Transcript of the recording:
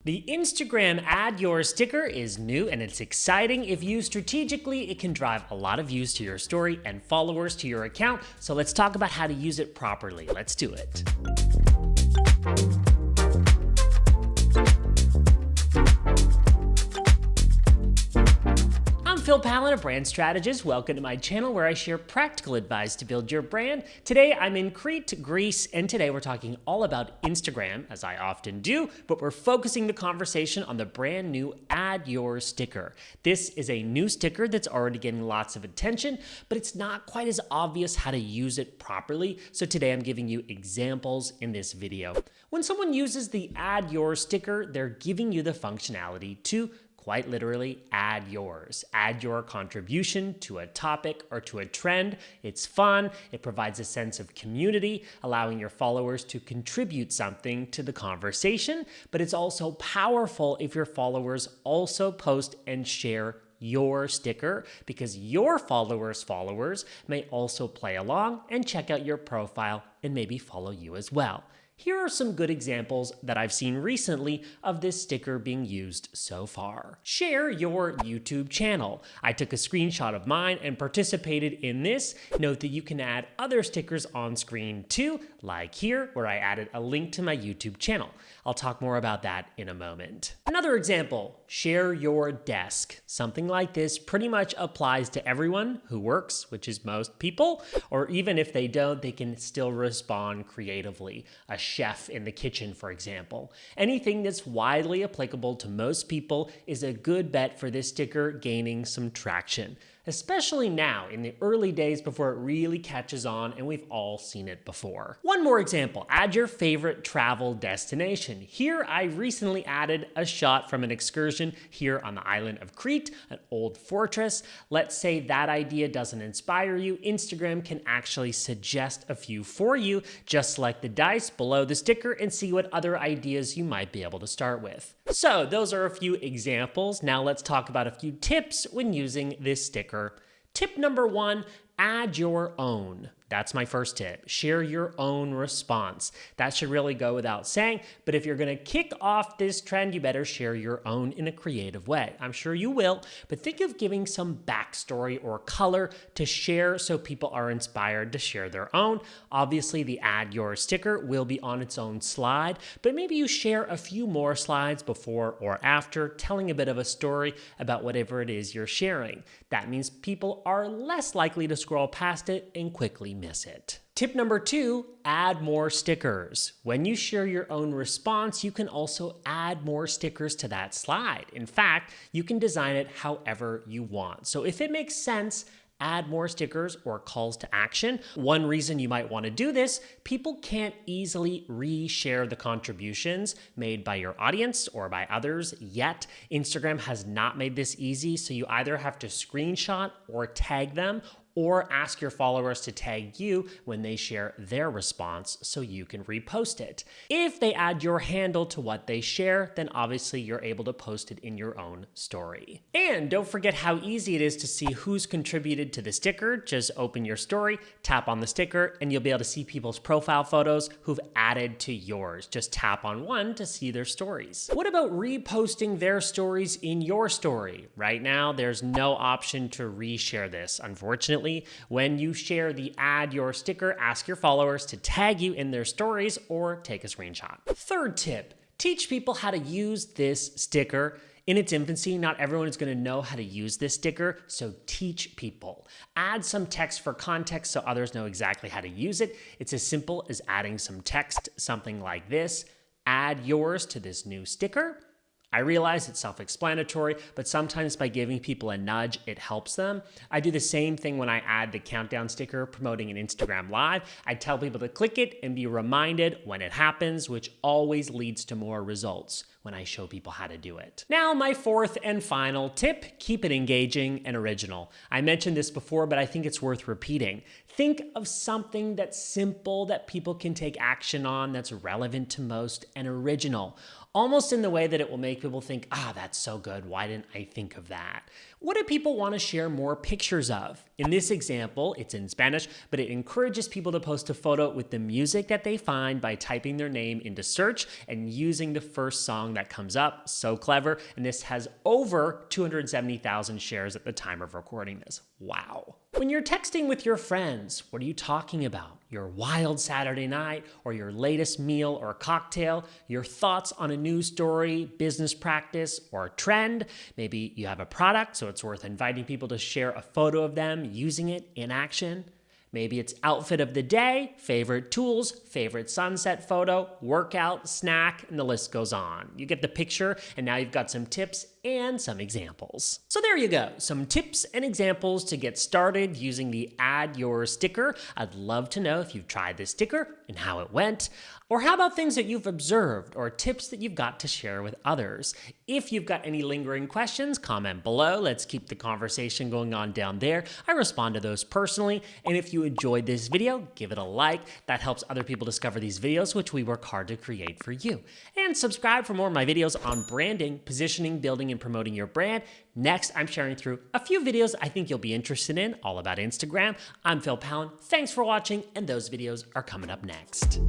The Instagram Add Your sticker is new and it's exciting. If used strategically, it can drive a lot of views to your story and followers to your account. So let's talk about how to use it properly. Let's do it. I'm Pallen, a brand strategist. Welcome to my channel where I share practical advice to build your brand. Today I'm in Crete, Greece, and today we're talking all about Instagram, as I often do, but we're focusing the conversation on the brand new Add Your sticker. This is a new sticker that's already getting lots of attention, but it's not quite as obvious how to use it properly, so today I'm giving you examples in this video. When someone uses the Add Your sticker, they're giving you the functionality to quite literally add yours. Add your contribution to a topic or to a trend. It's fun. It provides a sense of community, allowing your followers to contribute something to the conversation. But it's also powerful if your followers also post and share your sticker, because your followers may also play along and check out your profile and maybe follow you as well. Here are some good examples that I've seen recently of this sticker being used so far. Share your YouTube channel. I took a screenshot of mine and participated in this. Note that you can add other stickers on screen too, like here, where I added a link to my YouTube channel. I'll talk more about that in a moment. Another example, share your desk. Something like this pretty much applies to everyone who works, which is most people, or even if they don't, they can still respond creatively. A chef in the kitchen, for example. Anything that's widely applicable to most people is a good bet for this sticker gaining some traction, especially now in the early days before it really catches on, and we've all seen it before. One more example, add your favorite travel destination. Here, I recently added a shot from an excursion here on the island of Crete, an old fortress. Let's say that idea doesn't inspire you. Instagram can actually suggest a few for you. Just select the dice below the sticker and see what other ideas you might be able to start with. So those are a few examples. Now let's talk about a few tips when using this sticker. Tip number 1, add your own. That's my first tip. Share your own response. That should really go without saying, but if you're gonna kick off this trend, you better share your own in a creative way. I'm sure you will, but think of giving some backstory or color to share so people are inspired to share their own. Obviously, the Add Your sticker will be on its own slide, but maybe you share a few more slides before or after, telling a bit of a story about whatever it is you're sharing. That means people are less likely to scroll past it and quickly miss it. Tip number 2, add more stickers. When you share your own response, you can also add more stickers to that slide. In fact, you can design it however you want. So if it makes sense, add more stickers or calls to action. One reason you might want to do this, people can't easily reshare the contributions made by your audience or by others yet. Instagram has not made this easy, so you either have to screenshot or tag them, or ask your followers to tag you when they share their response so you can repost it. If they add your handle to what they share, then obviously you're able to post it in your own story. And don't forget how easy it is to see who's contributed to the sticker. Just open your story, tap on the sticker, and you'll be able to see people's profile photos who've added to yours. Just tap on one to see their stories. What about reposting their stories in your story? Right now, there's no option to reshare this, unfortunately. When you share the Add Your sticker, ask your followers to tag you in their stories or take a screenshot. Third tip, teach people how to use this sticker. In its infancy, not everyone is going to know how to use this sticker, so teach people. Add some text for context so others know exactly how to use it. It's as simple as adding some text, something like this. Add yours to this new sticker. I realize it's self-explanatory, but sometimes by giving people a nudge, it helps them. I do the same thing when I add the countdown sticker promoting an Instagram Live. I tell people to click it and be reminded when it happens, which always leads to more results when I show people how to do it. Now, my fourth and final tip, keep it engaging and original. I mentioned this before, but I think it's worth repeating. Think of something that's simple that people can take action on, that's relevant to most and original. Almost in the way that it will make people think, that's so good, why didn't I think of that? What do people want to share more pictures of? In this example, it's in Spanish, but it encourages people to post a photo with the music that they find by typing their name into search and using the first song that comes up. So clever. And this has over 270,000 shares at the time of recording this. Wow. When you're texting with your friends, what are you talking about? Your wild Saturday night, or your latest meal or cocktail, your thoughts on a news story, business practice, or trend. Maybe you have a product, so it's worth inviting people to share a photo of them using it in action. Maybe it's outfit of the day, favorite tools, favorite sunset photo, workout, snack, and the list goes on. You get the picture, and now you've got some tips and some examples. So there you go, some tips and examples to get started using the Add Your sticker. I'd love to know if you've tried this sticker and how it went. Or how about things that you've observed or tips that you've got to share with others? If you've got any lingering questions, comment below. Let's keep the conversation going on down there. I respond to those personally. And if you enjoyed this video, give it a like. That helps other people discover these videos, which we work hard to create for you. And subscribe for more of my videos on branding, positioning, building, and promoting your brand. Next, I'm sharing through a few videos I think you'll be interested in, all about Instagram. I'm Pallen. Thanks for watching, and those videos are coming up next.